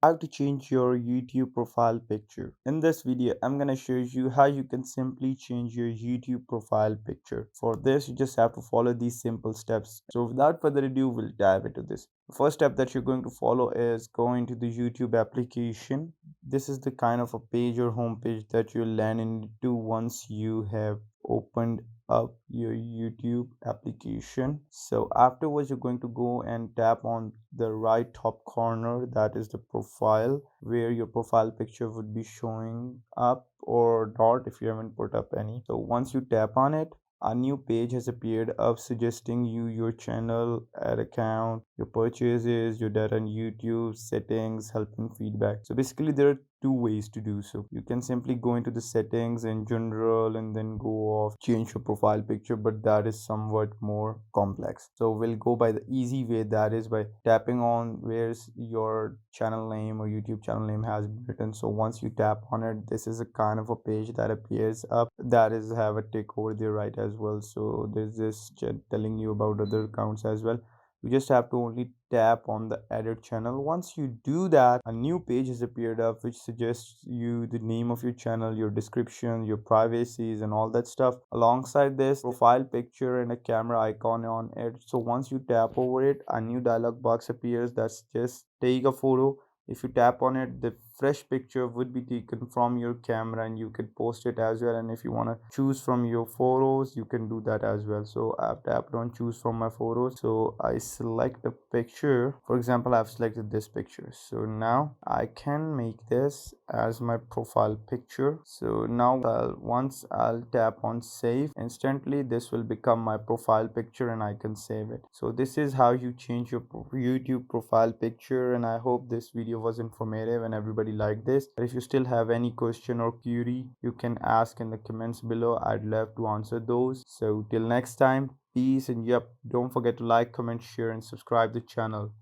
How to change your YouTube profile picture. In this video, I'm gonna show you how you can simply change your YouTube profile picture. For this, you just have to follow these simple steps. So without further ado, we'll dive into this. The first step that you're going to follow is going to the YouTube application. This is the kind of a page or home page that you'll land into once you have opened up your YouTube application. So afterwards, you're going to go and tap on the right top corner, that is the profile, where your profile picture would be showing up or not if you haven't put up any. So once you tap on it, a new page has appeared up suggesting you your channel, ad account, your purchases, your data on YouTube, settings, help and feedback. So basically there are two ways to do so. You can simply go into the settings in general and then go off change your profile picture, but that is somewhat more complex. So we'll go by the easy way, that is by tapping on where's your channel name or YouTube channel name has been written. So once you tap on it, this is a kind of a page that appears up, that is have a tick over there right as well. So there's this telling you about other accounts as well. You just have to only tap on the edit channel. Once you do that, a new page has appeared up which suggests you the name of your channel, your description, your privacies and all that stuff. Alongside this, profile picture and a camera icon on it. So once you tap over it, a new dialog box appears that suggests take a photo. If you tap on it, the fresh picture would be taken from your camera and you can post it as well. And if you want to choose from your photos, you can do that as well. So I've tapped on choose from my photos. So I select the picture. For example, I've selected this picture. So now I can make this as my profile picture. So now once I'll tap on save, instantly this will become my profile picture and I can save it. So this is how you change your YouTube profile picture, and I hope this video was informative and everybody liked this. But if you still have any question or query, you can ask in the comments below. I'd love to answer those. So till next time, peace, and yep, don't forget to like, comment, share and subscribe the channel.